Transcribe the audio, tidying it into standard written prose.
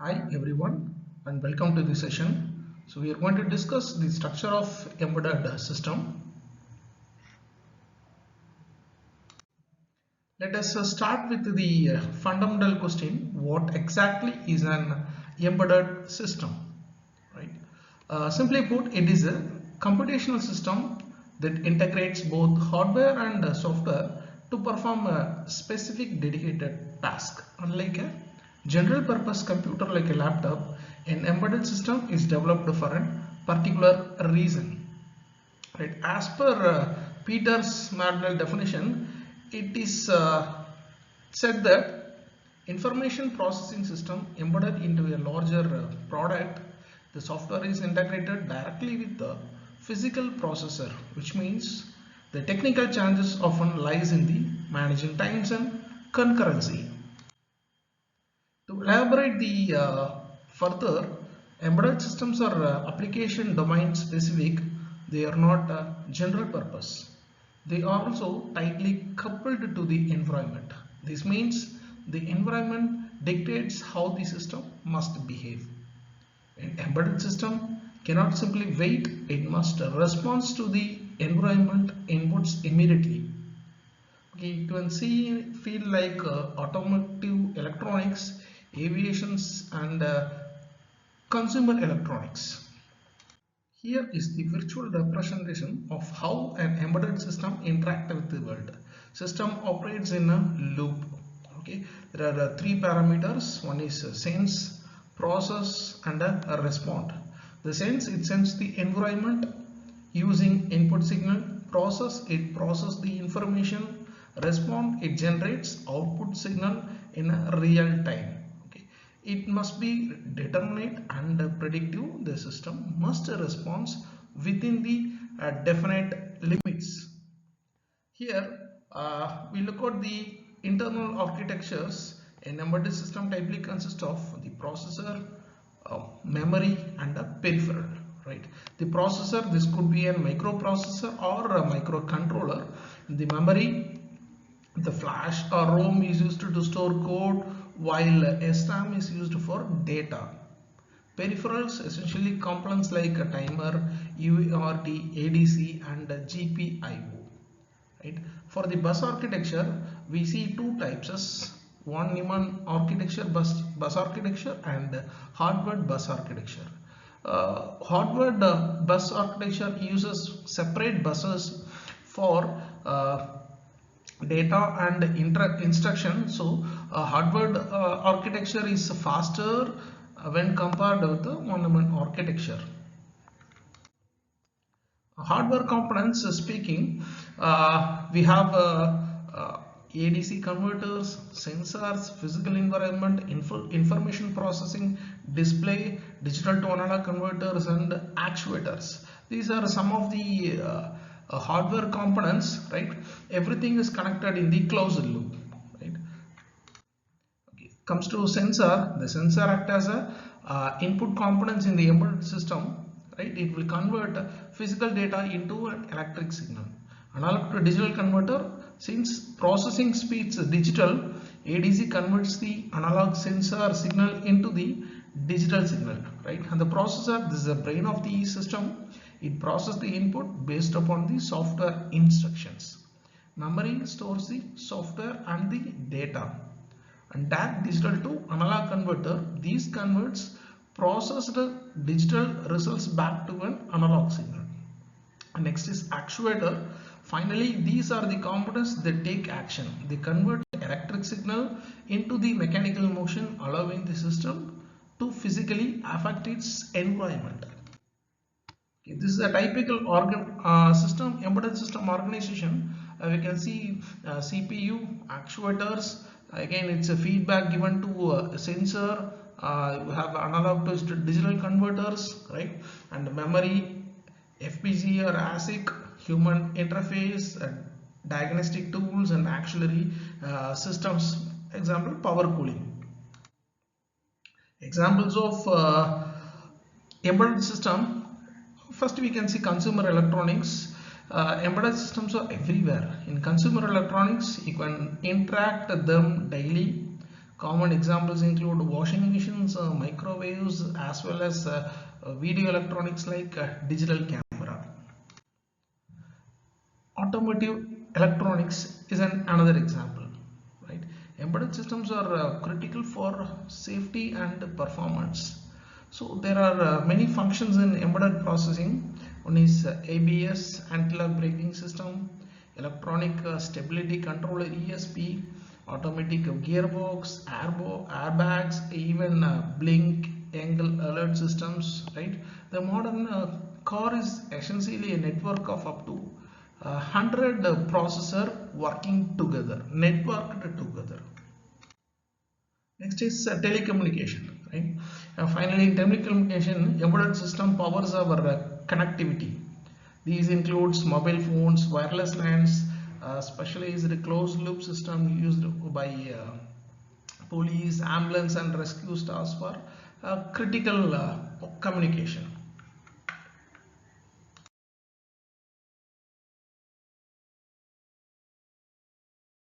Hi everyone and welcome to this session. So we are going to discuss the structure of embedded system. Let us start with the fundamental question: what exactly is an embedded system? Right? Simply put, it is a computational system that integrates both hardware and software to perform a specific dedicated task. Unlike a general purpose computer like a laptop, an embedded system is developed for a particular reason. Right? As per Peter's Martinell definition, it is said that information processing system embedded into a larger product. The software is integrated directly with the physical processor, which means the technical challenges often lies in the managing times and concurrency. To elaborate the further, embedded systems are application domain specific. They are not general purpose. They are also tightly coupled to the environment. This means the environment dictates how the system must behave. An embedded system cannot simply wait, it must respond to the environment inputs immediately. Okay, you can see feel like automotive electronics, aviations and consumer electronics. Here is the virtual representation of how an embedded system interacts with the world. System operates in a loop. Okay, there are three parameters. One is sense, process, and a respond. The sense, it sends the environment using input signal. Process, it processes the information. Respond, it generates output signal in a real time. It must be determinate and predictive. The system must respond within the definite limits. Here we look at the internal architectures. An embedded system typically consists of the processor, memory and a peripheral. Right. The processor, this could be a microprocessor or a microcontroller. The memory, the flash or ROM is used to store code, while SRAM is used for data. Peripherals, essentially components like a timer, UART, ADC and GPIO. Right? For the bus architecture, we see two types: one Neumann architecture, bus architecture, and hardware bus architecture. Hardware bus architecture uses separate buses for data and instruction. So hardware architecture is faster when compared with the one architecture. Hardware components speaking, we have ADC converters, sensors, physical environment, information processing, display, digital to analog converters and actuators. These are some of the hardware components, right? Everything is connected in the closed loop, right? Okay. Comes to sensor, the sensor act as a input components in the embedded system, right? It will convert physical data into an electric signal. Analog to digital converter, since processing speeds digital, ADC converts the analog sensor signal into the digital signal, right? And the processor, this is the brain of the system. It processes the input based upon the software instructions. Memory stores the software and the data. And DAC, digital to analog converter, these converts processed digital results back to an analog signal. And next is actuator. Finally, these are the components that take action. They convert the electric signal into the mechanical motion, allowing the system to physically affect its environment. Okay, this is a typical system, embedded system organization. We can see CPU, actuators. Again, it's a feedback given to a sensor. You have analog to digital converters, right? And memory, FPG or ASIC, human interface, diagnostic tools and auxiliary systems. Example, power cooling. Examples of embedded system. First we can see consumer electronics. Embedded systems are everywhere. In consumer electronics, you can interact with them daily. Common examples include washing machines, microwaves, as well as video electronics like digital camera. Automotive electronics is another example, right? Embedded systems are critical for safety and performance. So there are many functions in embedded processing. One is ABS, anti-lock braking system, electronic stability controller ESP, automatic gearbox, airbags, even blink angle alert systems, right? The modern car is essentially a network of up to 100 processor working together, networked together. Next is telecommunication, right? Finally, in telecommunication, embedded system powers our connectivity. These includes mobile phones, wireless LANs, specialized closed loop system used by police, ambulance and rescue staffs for critical communication.